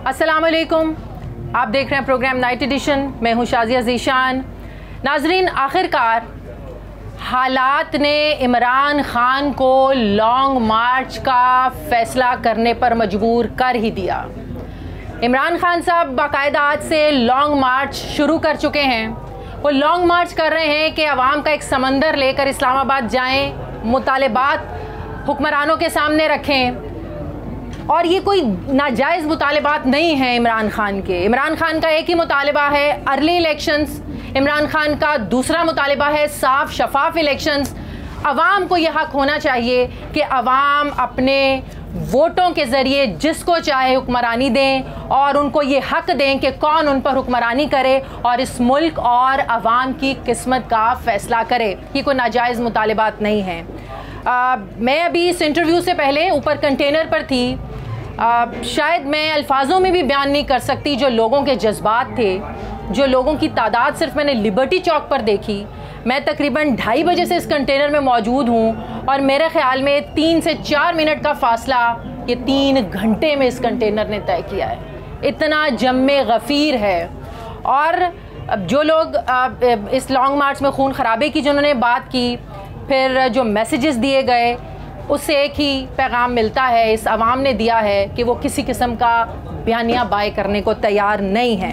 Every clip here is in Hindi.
अस्सलाम वालेकुम, आप देख रहे हैं प्रोग्राम नाइट एडिशन। मैं हूं शाजिया ज़ीशान। नाजरीन, आखिरकार हालात ने इमरान खान को लॉन्ग मार्च का फ़ैसला करने पर मजबूर कर ही दिया। इमरान खान साहब बाकायदा आज से लॉन्ग मार्च शुरू कर चुके हैं। वो लॉन्ग मार्च कर रहे हैं कि अवाम का एक समंदर लेकर इस्लामाबाद जाएं, मुतालिबात हुक्मरानों के सामने रखें। और ये कोई नाजायज़ मुतालिबात नहीं है इमरान खान के। इमरान खान का एक ही मुतालिबा है अर्ली इलेक्शंस। इमरान खान का दूसरा मुतालिबा है साफ शफाफ इलेक्शंस। अवाम को यह हक होना चाहिए कि अवाम अपने वोटों के ज़रिए जिसको चाहे हुक्मरानी दें और उनको ये हक दें कि कौन उन पर हुक्मरानी करे और इस मुल्क और अवाम की किस्मत का फ़ैसला करे। ये कोई नाजायज़ मुतालिबात नहीं है। मैं अभी इस इंटरव्यू से पहले ऊपर कंटेनर पर थी। शायद मैं अल्फाजों में भी बयान नहीं कर सकती जो लोगों के जज्बात थे, जो लोगों की तादाद सिर्फ मैंने लिबर्टी चौक पर देखी। मैं तकरीबन 2:30 बजे से इस कंटेनर में मौजूद हूँ और मेरे ख़्याल में 3 से 4 मिनट का फ़ासला ये 3 घंटे में इस कंटेनर ने तय किया है। इतना जम्मे गफ़ीर है। और जो लोग इस लॉन्ग मार्च में खून खराबे की जिन्होंने बात की, फिर जो मैसेजेस दिए गए, उससे एक ही पैगाम मिलता है, इस अवाम ने दिया है कि वो किसी किस्म का बयानिया बाय करने को तैयार नहीं है।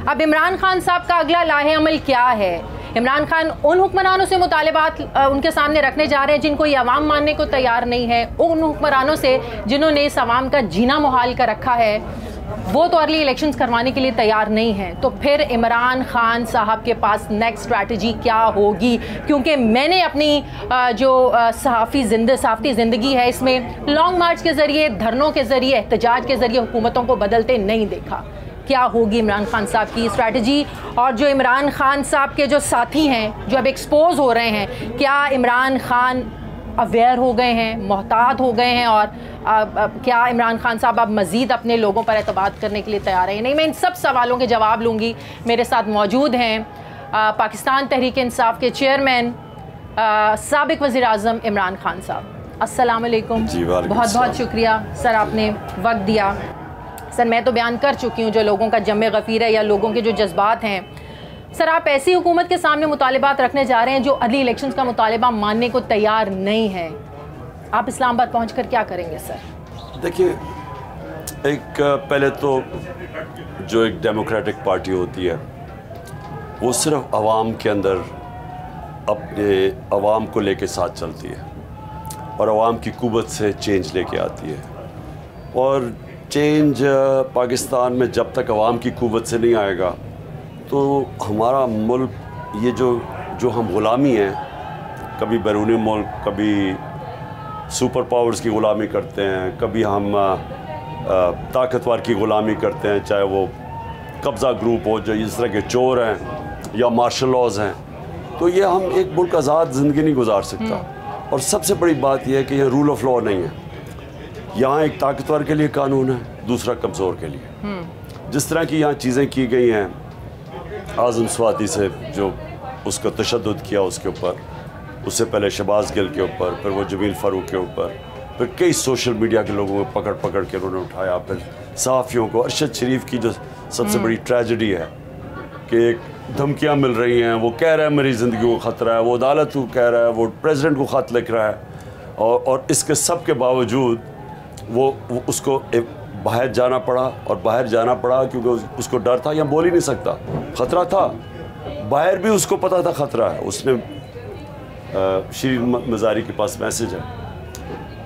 अब इमरान खान साहब का अगला लाहे अमल क्या है? इमरान खान उन हुक्मरानों से मुतालिबात उनके सामने रखने जा रहे हैं जिनको ये अवाम मानने को तैयार नहीं है। उन हुक्मरानों से जिन्होंने इस अवाम का जीना मुहाल कर रखा है, वो तो अर्ली इलेक्शंस करवाने के लिए तैयार नहीं हैं। तो फिर इमरान खान साहब के पास नेक्स्ट स्ट्रैटेजी क्या होगी? क्योंकि मैंने अपनी जो सहाफ़ी ज़िंदगी है, इसमें लॉन्ग मार्च के ज़रिए, धरनों के ज़रिए, एहतजाज के ज़रिए हुकूमतों को बदलते नहीं देखा। क्या होगी इमरान खान साहब की स्ट्रैटेजी? और जो इमरान खान साहब के जो साथी हैं जो अब एक्सपोज हो रहे हैं, क्या इमरान खान अवेयर हो गए हैं, मोहतात हो गए हैं और क्या इमरान खान साहब अब मज़ीद अपने लोगों पर एतबार करने के लिए तैयार हैं? नहीं, मैं इन सब सवालों के जवाब लूँगी। मेरे साथ मौजूद हैं पाकिस्तान तहरीक इंसाफ के चेयरमैन साबिक वज़ीर आज़म इमरान खान साहब। अस्सलाम वालेकुम। बहुत बहुत शुक्रिया सर, आपने वक्त दिया। सर, मैं तो बयान कर चुकी हूँ जो लोगों का जम्मे गफ़ीर है या लोगों के जो जज्बात हैं। सर, आप ऐसी हुकूमत के सामने मुतालिबात रखने जा रहे हैं जो अर्ली इलेक्शंस का मुतालिबा मानने को तैयार नहीं है। आप इस्लामाबाद पहुंचकर क्या करेंगे सर? देखिए, एक पहले तो जो एक डेमोक्रेटिक पार्टी होती है वो सिर्फ आवाम के अंदर अपने आवाम को लेके साथ चलती है और आवाम की कुव्वत से चेंज लेके आती है। और चेंज पाकिस्तान में जब तक आवाम की कुव्वत से नहीं आएगा तो हमारा मुल्क, ये जो हम ग़ुलामी हैं, कभी बैरूनी मुल्क, कभी सुपर पावर्स की ग़ुलामी करते हैं, कभी हम ताकतवर की ग़ुलामी करते हैं, चाहे वो कब्ज़ा ग्रुप हो जो इस तरह के चोर हैं या मार्शल लॉज हैं। तो ये हम एक मुल्क आज़ाद ज़िंदगी नहीं गुजार सकता। और सबसे बड़ी बात यह है कि यह रूल ऑफ लॉ नहीं है। यहाँ एक ताकतवर के लिए कानून है, दूसरा कमज़ोर के लिए। जिस तरह की यहाँ चीज़ें की गई हैं, आज़म स्वाति से जो उसका तशद्दुद किया उसके ऊपर, उससे पहले शहबाज गिल के ऊपर, फिर वो जमील फ़ारूक के ऊपर, फिर कई सोशल मीडिया के लोगों को पकड़ के उन्होंने उठाया, फिर सहाफ़ियों को। अरशद शरीफ की जो सबसे बड़ी ट्रेजेडी है कि एक धमकियाँ मिल रही हैं, वो कह रहा है मेरी ज़िंदगी को ख़तरा है, वो अदालत को कह रहा है, वो प्रेसिडेंट को ख़त लिख रहा है और इसके सब के बावजूद वो उसको बाहर जाना पड़ा। और बाहर जाना पड़ा क्योंकि उसको डर था, या बोल ही नहीं सकता, ख़तरा था। बाहर भी उसको पता था ख़तरा है। उसने शीरीन मज़ारी के पास मैसेज है।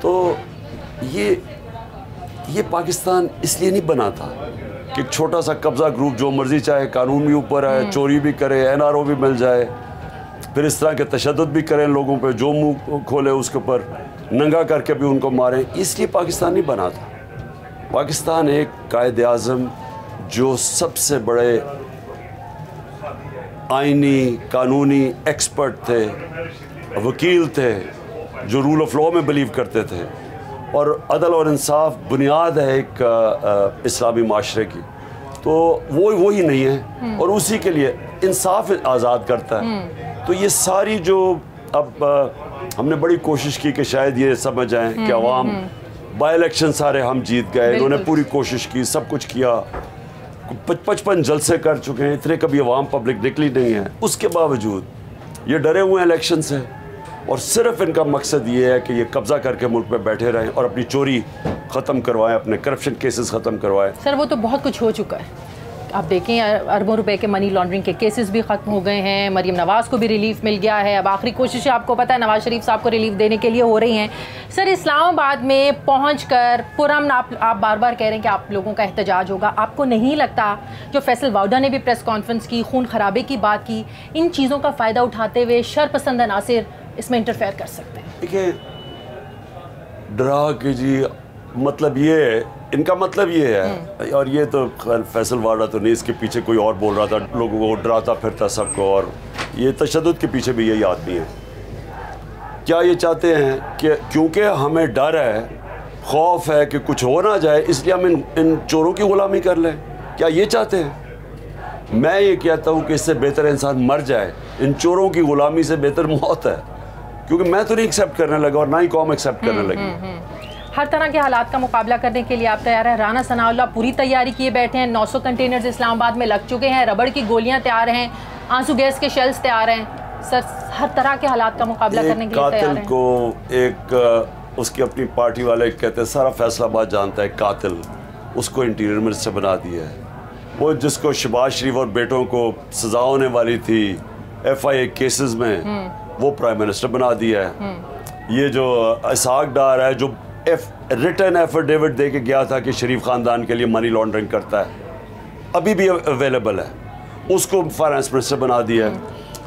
तो ये पाकिस्तान इसलिए नहीं बना था कि एक छोटा सा कब्ज़ा ग्रुप जो मर्ज़ी चाहे, कानून भी ऊपर है, चोरी भी करे, NRO भी मिल जाए, फिर इस तरह के तशद्दुद भी करें लोगों पे, जो मुँह खोले उसके ऊपर नंगा करके भी उनको मारें। इसलिए पाकिस्तान नहीं बना था। पाकिस्तान एक कायद आज़म जो सबसे बड़े आइनी कानूनी एक्सपर्ट थे, वकील थे, जो रूल ऑफ लॉ में बिलीव करते थे, और अदल और इंसाफ बुनियाद है एक इस्लामी माशरे की, तो वो ही नहीं है। और उसी के लिए इंसाफ आज़ाद करता है। तो ये सारी जो अब हमने बड़ी कोशिश की कि शायद ये समझ आए कि अवाम बाई इलेक्शन सारे हम जीत गए, इन्होंने पूरी कोशिश की, सब कुछ किया, 55 जलसे कर चुके हैं, इतने कभी अवाम पब्लिक निकली नहीं है। उसके बावजूद ये डरे हुए हैं इलेक्शन से, और सिर्फ इनका मकसद ये है कि ये कब्जा करके मुल्क में बैठे रहें और अपनी चोरी ख़त्म करवाएं, अपने करप्शन केसेस ख़त्म करवाएं। सर वो तो बहुत कुछ हो चुका है, आप देखें अरबों रुपए के मनी लॉन्ड्रिंग के केसेस भी ख़त्म हो गए हैं, मरीम नवाज़ को भी रिलीफ मिल गया है, अब आखिरी कोशिशें आपको पता है नवाज़ शरीफ साहब को रिलीफ देने के लिए हो रही हैं। सर इस्लामाबाद में पहुंचकर पुरअमन आप बार बार कह रहे हैं कि आप लोगों का एहतजाज होगा, आपको नहीं लगता जो फैसल वाउडा ने भी प्रेस कॉन्फ्रेंस की, खून खराबे की बात की, इन चीज़ों का फ़ायदा उठाते हुए शरपसंद अनासिर इसमें इंटरफेयर कर सकते हैं? देखिए डरा के जी मतलब ये इनका मतलब ये है, और ये तो फैसल वाडा तो नहीं, इसके पीछे कोई और बोल रहा था, लोगों को डराता फिरता सबको, और ये तशद्दुद के पीछे भी यही आदमी है। क्या ये चाहते हैं कि क्योंकि हमें डर है, खौफ है कि कुछ हो ना जाए, इसलिए हम इन चोरों की गुलामी कर लें? क्या ये चाहते हैं? मैं ये कहता हूँ कि इससे बेहतर इंसान मर जाए, इन चोरों की गुलामी से बेहतर मौत है, क्योंकि मैं तो नहीं एक्सेप्ट करने लगा और ना ही कौम एक्सेप्ट करने लगी। हर तरह के हालात का मुकाबला करने के लिए आप तैयार हैं? राना सनाउल्लाह पूरी तैयारी किए बैठे हैं, 900 कंटेनर्स इस्लामाबाद में लग चुके हैं, रबड़ की गोलियां तैयार हैं, आंसू गैस के शेल्स तैयार हैं। सर हर तरह के हालात का मुकाबला करने के लिए तैयार हैं। कातिल को एक उसकी अपनी पार्टी वाले कहते हैं, सारा फैसलाबाद जानता है कातिल, उसको इंटीरियर मिनिस्टर बना दिया है। वो जिसको शहबाज शरीफ और बेटों को सजा होने वाली थी FIA केसेस में, वो प्राइम मिनिस्टर बना दिया है। ये जो इसहाक डार है, जो रिटर्न एफिडेविट दे के गया था कि शरीफ ख़ानदान के लिए मनी लॉन्ड्रिंग करता है, अभी भी अवेलेबल है, उसको फाइनेंस मिनिस्टर बना दिया है।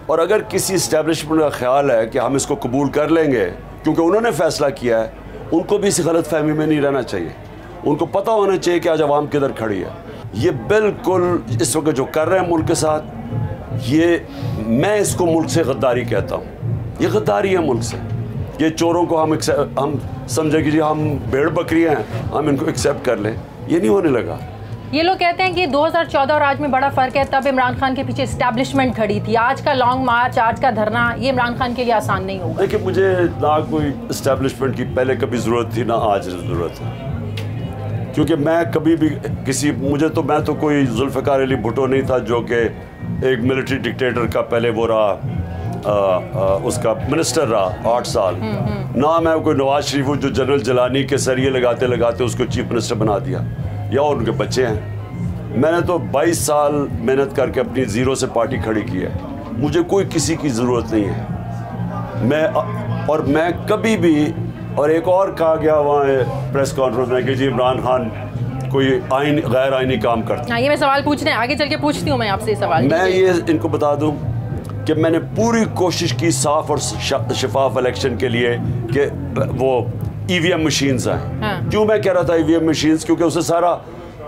और अगर किसी इस्टेब्लिशमेंट का ख्याल है कि हम इसको कबूल कर लेंगे क्योंकि उन्होंने फ़ैसला किया है, उनको भी इसी गलत फहमी में नहीं रहना चाहिए। उनको पता होना चाहिए कि आज अवाम किधर खड़ी है। ये बिल्कुल इस वक्त जो कर रहे हैं मुल्क के साथ, ये मैं इसको मुल्क से गद्दारी कहता हूँ। ये गद्दारी है मुल्क से। ये चोरों को हम समझे कि जी हम भेड़ बकरियाँ हैं, हम इनको एक्सेप्ट कर लें, ये नहीं होने लगा। ये लोग कहते हैं कि 2014 और आज में बड़ा फ़र्क है, तब इमरान खान के पीछे इस्टेब्लिशमेंट खड़ी थी, आज का लॉन्ग मार्च, आज का धरना, ये इमरान खान के लिए आसान नहीं होगा। देखिए मुझे ना कोई इस्टेब्लिशमेंट की पहले कभी ज़रूरत थी, ना आज ज़रूरत है, क्योंकि मैं कभी भी मैं तो कोई जुल्फ़िकार अली भुट्टो नहीं था जो कि एक मिलिट्री डिक्टेटर का पहले वो रहा, उसका मिनिस्टर रहा 8 साल। ना मैं कोई नवाज शरीफ हूँ जो जनरल जलानी के सरिये लगाते लगाते उसको चीफ मिनिस्टर बना दिया, या उनके बच्चे हैं। मैंने तो 22 साल मेहनत करके अपनी ज़ीरो से पार्टी खड़ी की है, मुझे कोई किसी की ज़रूरत नहीं है। मैं कभी भी, और एक और कहा गया वहाँ प्रेस कॉन्फ्रेंस में कि जी इमरान खान कोई गैर आइनी काम करता है। ये मैं सवाल पूछने आगे चल के पूछती हूँ मैं आपसे सवाल। मैं ये इनको बता दूँ कि मैंने पूरी कोशिश की साफ और शफाफ इलेक्शन के लिए कि वो EVM मशीन्स आए। हाँ। क्यों मैं कह रहा था EVM मशीन्स? क्योंकि उससे सारा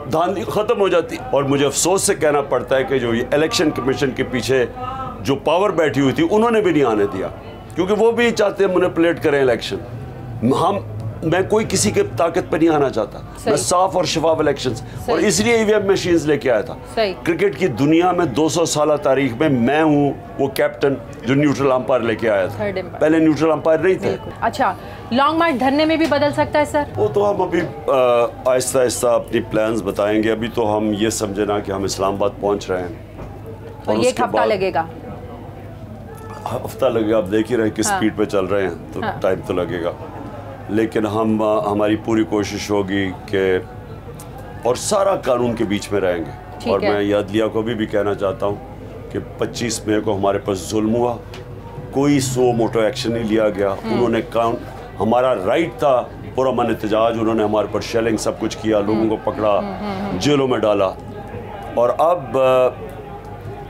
धांधली ख़त्म हो जाती। और मुझे अफसोस से कहना पड़ता है कि जो ये इलेक्शन कमीशन के पीछे जो पावर बैठी हुई थी, उन्होंने भी नहीं आने दिया, क्योंकि वो भी चाहते हैं मैनिपुलेट करें इलेक्शन। मैं कोई किसी के ताकत पर नहीं आना चाहता, मैं साफ और शफाफ इलेक्शंस, और इसलिए EVM मशीन्स लेके आया था। क्रिकेट की दुनिया में 200 साल तारीख में मैं हूँ वो कैप्टन जो न्यूट्रल अंपायर लेके आया था, पहले न्यूट्रल अंपायर नहीं थे। अच्छा, लॉन्ग मार्च धरने में भी बदल सकता है सर? वो तो हम अभी आहिस्ता आहिस्ता अपनी प्लान्स बताएंगे। अभी तो हम ये समझे ना कि हम इस्लामाबाद पहुँच रहे हैं, तो ये हफ्ता लगेगा, हफ्ता लगेगा, आप देख ही रहे किस स्पीड पे चल रहे हैं, तो टाइम तो लगेगा। लेकिन हमारी पूरी कोशिश होगी कि, और सारा कानून के बीच में रहेंगे। और मैं अदलिया को भी कहना चाहता हूँ कि 25 मई को हमारे पास जुल्म हुआ, कोई सो मोटो एक्शन नहीं लिया गया। उन्होंने हमारा राइट था पुरअमन एहतजाज, उन्होंने हमारे पर शेलिंग सब कुछ किया, लोगों को पकड़ा, जेलों में डाला। और अब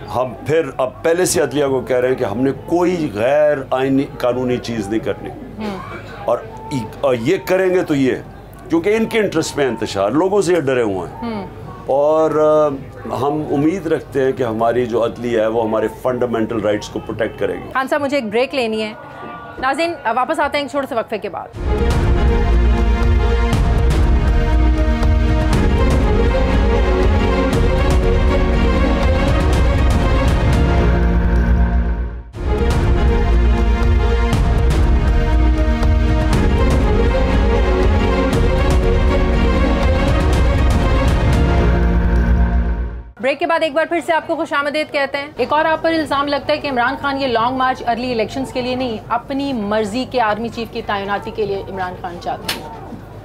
हम अब पहले से अदलिया को कह रहे हैं कि हमने कोई गैर आईनी कानूनी चीज़ नहीं करनी, और ये करेंगे तो ये, क्योंकि इनके इंटरेस्ट में इंतशार, लोगों से ये डरे हुए हैं। और हम उम्मीद रखते हैं कि हमारी जो अदलिया है वो हमारे फंडामेंटल राइट्स को प्रोटेक्ट करेगी। खान साहब मुझे एक ब्रेक लेनी है, नाज़रीन वापस आते हैं एक छोटे से वक्फे के बाद। ब्रेक के बाद एक बार फिर से आपको खुशामदीद कहते हैं। एक और आप पर इल्ज़ाम लगता है कि इमरान खान ये लॉन्ग मार्च अर्ली इलेक्शंस के लिए नहीं, अपनी मर्जी के आर्मी चीफ की तैनाती के लिए इमरान खान चाहते हैं।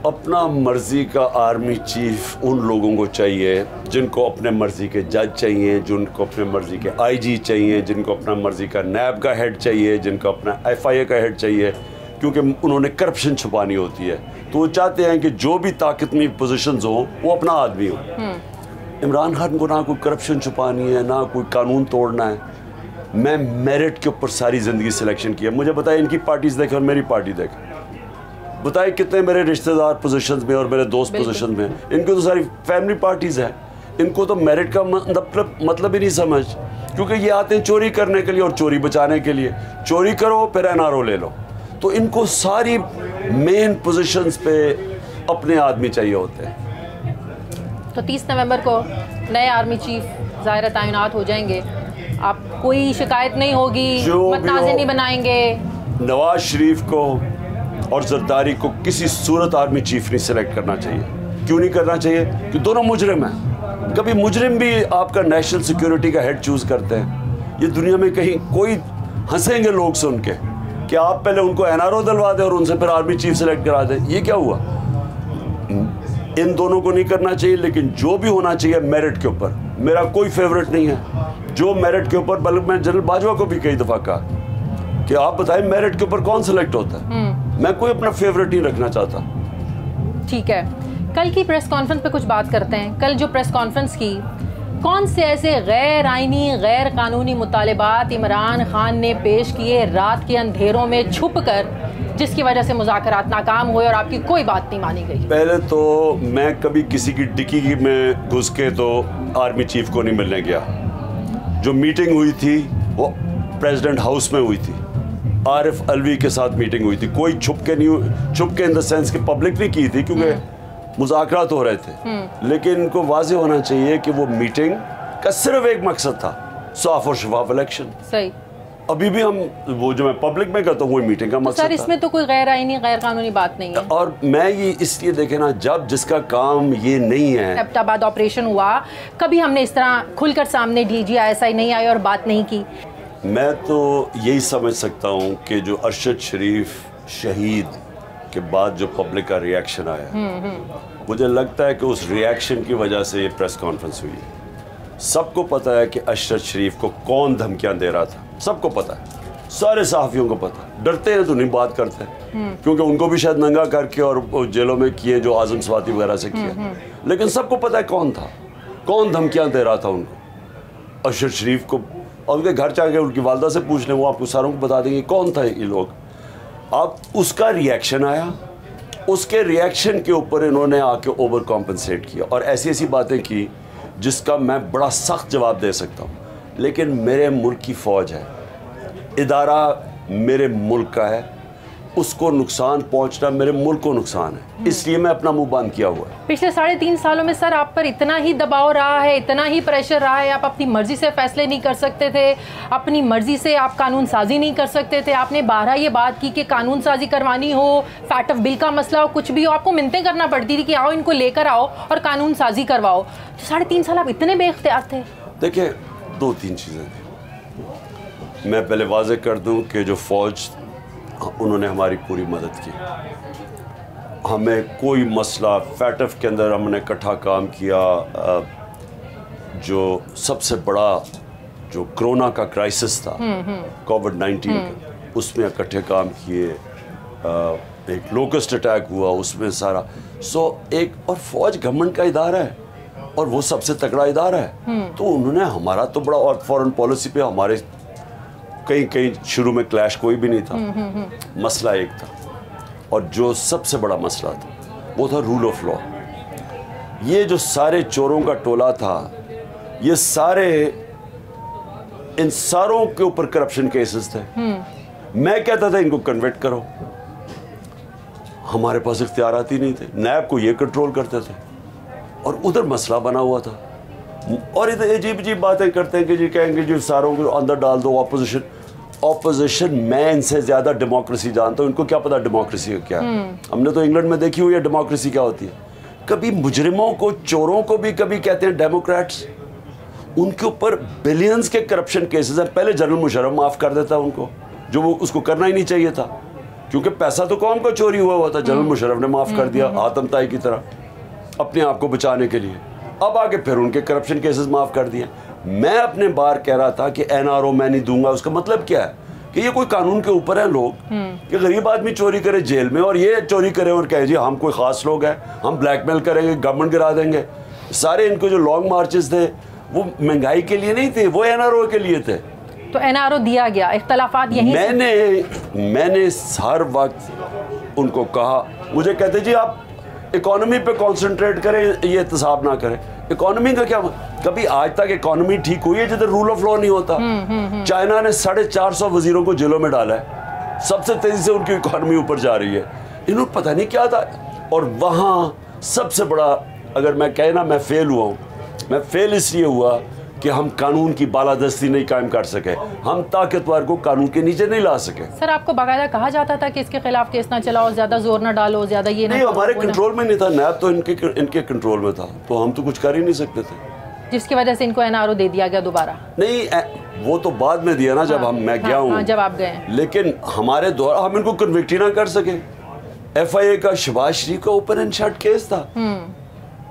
अपना मर्जी का आर्मी चीफ उन लोगों को चाहिए जिनको अपने मर्जी के जज चाहिए, जिनको अपने मर्जी के आईजी चाहिए, जिनको अपना मर्जी का नैब का हेड चाहिए, जिनको अपना FIA का हेड चाहिए, क्योंकि उन्होंने करप्शन छुपानी होती है। तो वो चाहते हैं कि जो भी ताकत में पोजीशंस हो वो अपना आदमी हो। इमरान खान को ना कोई करप्शन छुपानी है, ना कोई कानून तोड़ना है। मैं मेरिट के ऊपर सारी ज़िंदगी सिलेक्शन किया। मुझे बताए इनकी पार्टीज़ देखें और मेरी पार्टी देखें, बताए कितने मेरे रिश्तेदार पोजीशंस में और मेरे दोस्त पोजीशंस में। इनको तो सारी फैमिली पार्टीज़ है, इनको तो मेरिट का मतलब ही नहीं समझ, क्योंकि ये आते हैं चोरी करने के लिए और चोरी बचाने के लिए। चोरी करो फिर NRO ले लो। तो इनको सारी मेन पोजीशंस पे अपने आदमी चाहिए होते हैं। तो 30 नवंबर को नए आर्मी चीफ ज़ाहिर तैनात हो जाएंगे, आप कोई शिकायत नहीं होगी, मतनाज़े नहीं बनाएंगे। नवाज शरीफ को और जरदारी को किसी सूरत आर्मी चीफ नहीं सेलेक्ट करना चाहिए। क्यों नहीं करना चाहिए? कि दोनों मुजरिम हैं। कभी मुजरिम भी आपका नेशनल सिक्योरिटी का हेड चूज़ करते हैं। ये दुनिया में कहीं कोई हंसेंगे लोग सुन के कि आप पहले उनको NRO दिलवा दें और उनसे फिर आर्मी चीफ सेलेक्ट करा दें। ये क्या हुआ? इन दोनों को नहीं करना चाहिए, लेकिन जो भी होना चाहिए मेरिट के ऊपर। मेरा कोई फेवरेट नहीं है, जो मेरिट के ऊपर, बल्कि मैं जनरल बाजवा को भी कई दफ़ा कहा कि आप बताएं मेरिट के ऊपर कौन सेलेक्ट होता है। मैं कोई अपना फेवरेट नहीं रखना चाहता। ठीक है, कल की प्रेस कॉन्फ्रेंस पे कुछ बात करते हैं। कल जो प्रेस कॉन्फ्रेंस की, कौन से ऐसे गैर आइनी गैर कानूनी मुतालबात इमरान खान ने पेश किए रात के अंधेरों में छुप कर, जिसकी वजह से मुज़ाकरात नाकाम हुए और आपकी कोई बात नहीं मानी गई? पहले तो मैं कभी किसी की डिक्की में घुस के तो आर्मी चीफ को नहीं मिलने गया। जो मीटिंग हुई थी वो प्रेसिडेंट हाउस में हुई थी, आरिफ अलवी के साथ मीटिंग हुई थी। कोई छुप के इन द सेंस कि पब्लिक नहीं की थी, क्योंकि मुज़ाकरात हो रहे थे। लेकिन इनको वाज़ेह होना चाहिए कि वो मीटिंग का सिर्फ एक मकसद था, साफ और शफाफ इलेक्शन। सही। अभी भी हम वो जो मैं पब्लिक में करता हूँ वो मीटिंग का मकसद सर, इसमें तो कोई गैर आइनी गैर कानूनी बात नहीं है। और मैं ये इसलिए देखे ना, जब जिसका काम ये नहीं है। एबटाबाद ऑपरेशन हुआ, कभी हमने इस तरह खुलकर सामने DG ISI नहीं आए और बात नहीं की। मैं तो यही समझ सकता हूँ कि जो अरशद शरीफ शहीद के बाद जो पब्लिक का रिएक्शन आया, मुझे लगता है कि उस रिएक्शन की वजह से ये प्रेस कॉन्फ्रेंस हुई है। सबको पता है कि अरशद शरीफ को कौन धमकियां दे रहा था, सबको पता है, सारे सहाफ़ियों को पता है। डरते हैं तो नहीं बात करते, क्योंकि उनको भी शायद नंगा करके और जेलों में किए जो आज़म स्वाति वगैरह से किए। लेकिन सबको पता है कौन था, कौन धमकियां दे रहा था उनको, अरशद शरीफ को। और उनके घर जाके उनकी वालदा से पूछ लें, वो आपको सारों को बता देंगे कौन था ये लोग। अब उसका रिएक्शन आया, उसके रिएक्शन के ऊपर इन्होंने आके ओवर कॉम्पनसेट किया और ऐसी ऐसी बातें की जिसका मैं बड़ा सख्त जवाब दे सकता हूँ। लेकिन मेरे मुल्क की फ़ौज है, इदारा मेरे मुल्क का है, उसको नुकसान पहुंचना मेरे मुल्क को नुकसान है, इसलिए मैं अपना मुंह बंद किया हुआ है। पिछले 3.5 सालों में सर आप पर इतना ही दबाव रहा है, इतना ही प्रेशर रहा है, आप अपनी मर्जी से फैसले नहीं कर सकते थे, अपनी मर्जी से आप कानून साजी नहीं कर सकते थे। आपने 12 ये बात की कि कानून साजी करवानी हो, फैटफ बिल का मसला हो, कुछ भी हो, आपको मिन्नतें करना पड़ती थी कि आओ इनको लेकर आओ और कानून साजी करवाओ। तो 3.5 साल आप इतने बेइख्तियार थे। देखिए, 2-3 चीज़ें थी। मैं पहले वाज़ेह कर दूं कि जो फ़ौज, उन्होंने हमारी पूरी मदद की। हमें कोई मसला, फैटफ के अंदर हमने इकट्ठा काम किया। जो सबसे बड़ा जो कोरोना का क्राइसिस था, कोविड-19 उसमें इकट्ठे काम किए। एक लोकस्ट अटैक हुआ, उसमें सारा एक और फौज गवर्नमेंट का इदारा है और वो सबसे तगड़ा इदारा है। तो उन्होंने हमारा तो बड़ा, और फॉरेन पॉलिसी पे हमारे कहीं शुरू में क्लैश कोई भी नहीं था। मसला एक था, और जो सबसे बड़ा मसला था वो था रूल ऑफ लॉ। ये जो सारे चोरों का टोला था, ये सारे, इन सारों के ऊपर करप्शन केसेस थे। मैं कहता था इनको कन्विक्ट करो, हमारे पास इख्तियारात ही नहीं थे। नैब को ये कंट्रोल करते थे और उधर मसला बना हुआ था। और इधर अजीब अजीब बातें करते हैं कि जी कहेंगे जी सारों को अंदर डाल दो। ऑपोजिशन मैं इनसे ज़्यादा डेमोक्रेसी जानता हूँ, इनको क्या पता डेमोक्रेसी का क्या है। हमने तो इंग्लैंड में देखी हुई है डेमोक्रेसी क्या होती है। कभी मुजरिमों को, चोरों को भी कभी कहते हैं डेमोक्रेट्स। उनके ऊपर बिलियंस के करप्शन केसेस हैं। पहले जनरल मुशर्रफ माफ़ कर देता उनको, जो वो उसको करना ही नहीं चाहिए था, क्योंकि पैसा तो कौम का चोरी हुआ था। जनरल मुशर्रफ ने माफ़ कर दिया आतम ताई की तरह अपने आप को बचाने के लिए। अब आगे फिर उनके करप्शन केसेस माफ़ कर दिए। मैं अपने बार कह रहा था कि NRO मैं नहीं दूंगा। उसका मतलब क्या है कि ये कोई कानून के ऊपर है लोग, कि गरीब आदमी चोरी करे जेल में और ये चोरी करे और कहे जी हम कोई ख़ास लोग हैं, हम ब्लैकमेल करेंगे, गवर्नमेंट गिरा देंगे। सारे इनको जो लॉन्ग मार्चेस थे वो महंगाई के लिए नहीं थे, वो NRO के लिए थे। तो NRO दिया गया, इख्तलाफात यहीं मैंने हर वक्त उनको कहा, मुझे कहते जी आप इकोनॉमी पे कंसंट्रेट करें, ये एहतसाब ना करें। इकोनॉमी का क्या, कभी आज तक इकोनॉमी ठीक हुई है जिधर रूल ऑफ लॉ नहीं होता? चाइना ने 450 वजीरों को जेलों में डाला है, सबसे तेजी से उनकी इकोनॉमी ऊपर जा रही है। इन्होंने पता नहीं क्या था। और वहाँ सबसे बड़ा, अगर मैं कहे ना मैं फेल हुआ हूँ, मैं फेल इसलिए हुआ कि हम कानून की बालादस्ती नहीं कायम कर सके, हम ताकतवर को कानून के नीचे नहीं ला सके। सर आपको बाकायदा कहा जाता था कि इसके खिलाफ केस ना चलाओ, ज्यादा जोर ना डालो, ज्यादा ये नहीं, हमारे कंट्रोल में नहीं था, नैब तो इनके कंट्रोल में था, तो हम तो कुछ कर ही नहीं सकते थे, जिसकी वजह से इनको NRO दे दिया गया दोबारा। नहीं, वो तो बाद में दिया ना, जब मैं गया हूँ, जब आप गए। लेकिन हमारे द्वारा हम इनको कन्विक्ट ही ना कर सके। FIA का शहबाज शरीफ का ओपन एंड शट केस था,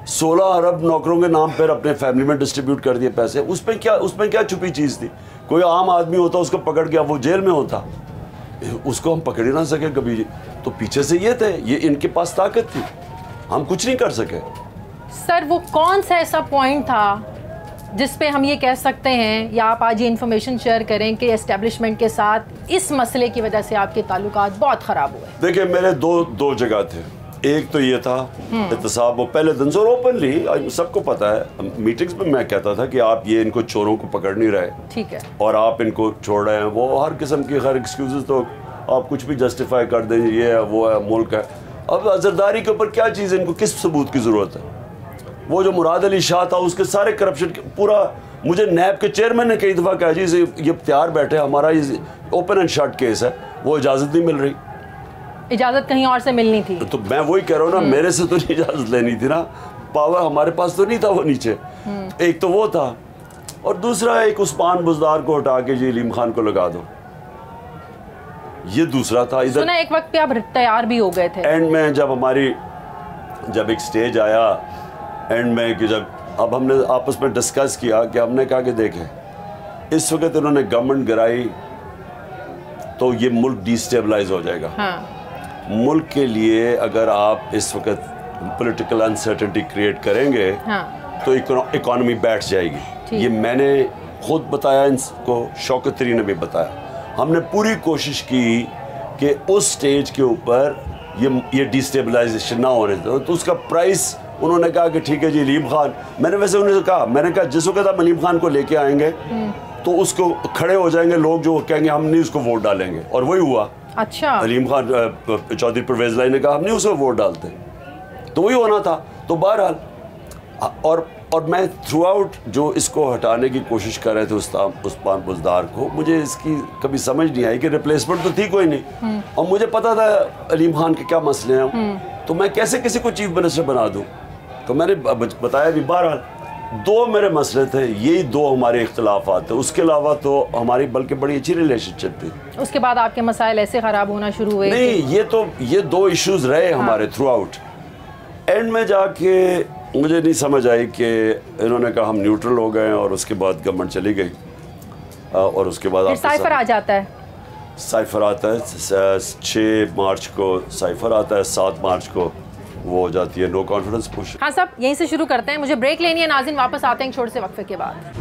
16 अरब नौकरों के नाम पर अपने फैमिली में डिस्ट्रीब्यूट कर दिए पैसे। उसमें क्या छुपी चीज़ थी? कोई आम आदमी होता उसको पकड़ गया, वो जेल में होता, उसको हम पकड़ ही ना सके कभी। तो पीछे से ये थे, ये इनके पास ताकत थी, हम कुछ नहीं कर सके। सर वो कौन सा ऐसा पॉइंट था जिस पे हम ये कह सकते हैं, या आप आज ये इन्फॉर्मेशन शेयर करें कि एस्टेब्लिशमेंट के साथ इस मसले की वजह से आपके ताल्लुकात बहुत ख़राब हुए? देखिए, मेरे दो जगह थे। एक तो ये था एहतसाब, वो पहले दिन से ओपनली सबको पता है, मीटिंग्स में मैं कहता था कि आप ये इनको चोरों को पकड़ नहीं रहे, ठीक है, और आप इनको छोड़ रहे हैं। वो हर किस्म की हर एक्सक्यूजेस, तो आप कुछ भी जस्टिफाई कर दें, ये है वो है, मुल्क है। अब अजरदारी के ऊपर क्या चीज़ है, इनको किस सबूत की ज़रूरत है? वो जो मुराद अली शाह था, उसके सारे करप्शन पूरा, मुझे नैब के चेयरमैन ने कई दफ़ा कहा जी ये तैयार बैठे, हमारा ये ओपन एंड शट केस है, वो इजाज़त नहीं मिल रही। इजाज़त कहीं और से मिलनी थी। तो मैं वही कह रहा हूँ ना, मेरे से तो नहीं इजाज़त लेनी थी ना, पावर हमारे पास तो नहीं था वो नीचे। एक तो वो था, और दूसरा एक उस्मान बुज़दार को हटा के जी अलीम खान को लगा दो, ये दूसरा था। इधर सुना एक वक्त पे आप तैयार भी हो गए थे एंड में, जब एक स्टेज आया एंड में कि जब अब हमने आपस में डिस्कस किया कि हमने कहा कि देखें इस वक्त इन्होंने गवर्नमेंट गिराई तो ये मुल्क डिस्टेबलाइज हो जाएगा। मुल्क के लिए अगर आप इस वक्त पॉलिटिकल अनसर्टेनिटी क्रिएट करेंगे तो इकोनॉमी बैठ जाएगी। ये मैंने खुद बताया, इनको शौकत तरीन ने भी बताया। हमने पूरी कोशिश की कि उस स्टेज के ऊपर ये डिस्टेबलाइजेशन ना होने दो। तो उसका प्राइस उन्होंने कहा कि ठीक है जी अलीम खान, मैंने वैसे उन्हें कहा, मैंने कहा जिस वक्त आप अलीम खान को लेके आएंगे तो उसको खड़े हो जाएंगे लोग जो कहेंगे हम नहीं उसको वोट डालेंगे, और वही हुआ। अच्छा, अलीम खान चौधरी परवेज़ लाई ने कहा हम नहीं उसको वोट डालते, तो वही होना था। तो बहरहाल, और मैं थ्रू आउट जो इसको हटाने की कोशिश कर रहे थे उस्मान बुज़दार को, मुझे इसकी कभी समझ नहीं आई कि रिप्लेसमेंट तो थी कोई नहीं, और मुझे पता था अलीम खान के क्या मसले हैं, तो मैं कैसे किसी को चीफ मिनिस्टर बना दूँ। तो मैंने बताया भी, बहरहाल 2 मेरे मसले थे, यही 2 हमारे इख्तलाफात थे। उसके अलावा तो हमारी बल्कि बड़ी अच्छी रिलेशनशिप थी। उसके बाद आपके मसाइल ऐसे ख़राब होना शुरू हुए? नहीं, ये 2 इश्यूज़ रहे हमारे थ्रू आउट। एंड में जाके मुझे नहीं समझ आई कि इन्होंने कहा हम न्यूट्रल हो गए, और उसके बाद गवर्नमेंट चली गई, और उसके बाद साइफर आ जाता है। साइफर आता है 6 मार्च को, साइफर आता है 7 मार्च को वो हो जाती है नो कॉन्फिडेंस पुश। हाँ साहब, यहीं से शुरू करते हैं, मुझे ब्रेक लेनी है। नाज़रीन वापस आते हैं छोटे से वक्फे के बाद।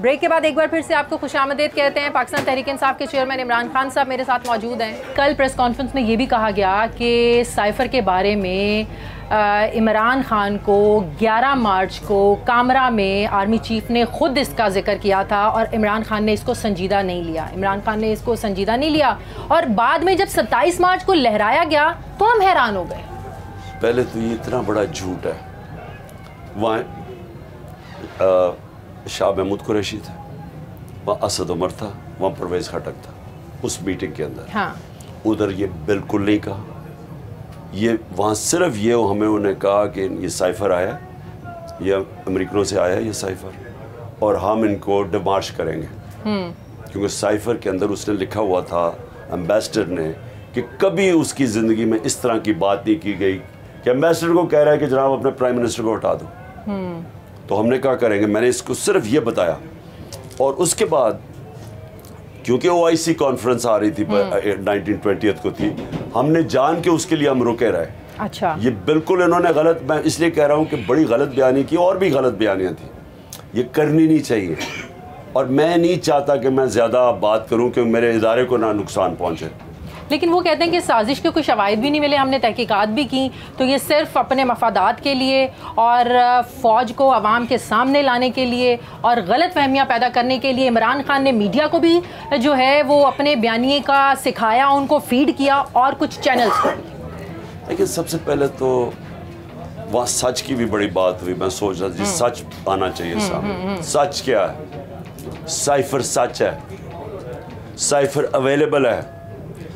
ब्रेक के बाद एक बार फिर से आपको खुशामदीद कहते हैं। पाकिस्तान तहरीक इंसाफ के चेयरमैन इमरान खान साहब मेरे साथ मौजूद हैं। कल प्रेस कॉन्फ्रेंस में ये भी कहा गया कि साइफर के बारे में इमरान खान को 11 मार्च को कामरा में आर्मी चीफ ने खुद इसका जिक्र किया था, और इमरान खान ने इसको संजीदा नहीं लिया। और बाद में जब 27 मार्च को लहराया गया तो हम हैरान हो गए। पहले तो ये इतना बड़ा झूठ है। वहाँ शाह महमूद कुरैशी थे, वहाँ असद उमर था, वहाँ परवेज़ खटक था उस मीटिंग के अंदर। हाँ। उधर ये बिल्कुल नहीं कहा। ये वहाँ सिर्फ ये हमें उन्हें कहा कि ये साइफ़र आया, ये अमेरिकनों से आया ये साइफ़र, और हम इनको डिमार्श करेंगे। क्योंकि साइफ़र के अंदर उसने लिखा हुआ था एम्बेसडर ने कि कभी उसकी ज़िंदगी में इस तरह की बात नहीं की गई कि एम्बेसडर को कह रहा है कि जनाब अपने प्राइम मिनिस्टर को हटा दो। तो हमने क्या करेंगे, मैंने इसको सिर्फ ये बताया। और उसके बाद क्योंकि OIC कॉन्फ्रेंस आ रही थी 1920 को थी, हमने जान के उसके लिए हम रुके रहे। अच्छा। ये बिल्कुल इन्होंने गलत, मैं इसलिए कह रहा हूँ कि बड़ी गलत बयानी की, और भी गलत बयानियाँ थी, ये करनी नहीं चाहिए। और मैं नहीं चाहता कि मैं ज़्यादा बात करूँ कि मेरे इदारे को ना नुकसान पहुँचे। लेकिन वो कहते हैं कि साजिश के कोई शवाहिद भी नहीं मिले, हमने तहकीकात भी की, तो ये सिर्फ अपने मफादात के लिए और फ़ौज को आवाम के सामने लाने के लिए और गलत फहमियाँ पैदा करने के लिए इमरान खान ने मीडिया को भी जो है वो अपने बयानिए का सिखाया, उनको फीड किया और कुछ चैनल्स को भी। लेकिन सबसे पहले तो वहाँ सच की भी बड़ी बात हुई। मैं सोच रहा था सच आना चाहिए सामने। सच क्या है? साइफ़र सच है, साइफ़र अवेलेबल है,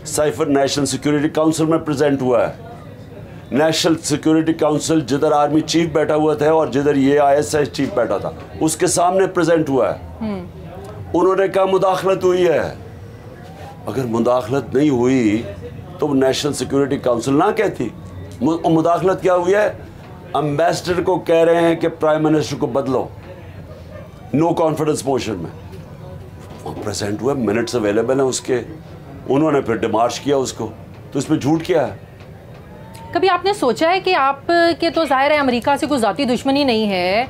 साइफ़र नेशनल सिक्योरिटी काउंसिल में प्रेजेंट हुआ है। नेशनल सिक्योरिटी काउंसिल जिधर आर्मी चीफ बैठा हुआ था और जिधर ये ISI चीफ बैठा था, उसके सामने प्रेजेंट हुआ है। उन्होंने कहा मुदाखलत हुई है। अगर मुदाखलत नहीं हुई तो नेशनल सिक्योरिटी काउंसिल ना कहती। मुदाखलत क्या हुई है? एम्बेसडर को कह रहे हैं कि प्राइम मिनिस्टर को बदलो, नो कॉन्फिडेंस मोशन में। वो प्रेजेंट हुआ, मिनट्स अवेलेबल हैं उसके। उन्होंने फिर डिमार्श किया उसको, तो इसमें झूठ क्या है? कभी आपने सोचा है कि आप के तो ज़ाहिर है अमेरिका से कोई ज़ाती दुश्मनी नहीं है,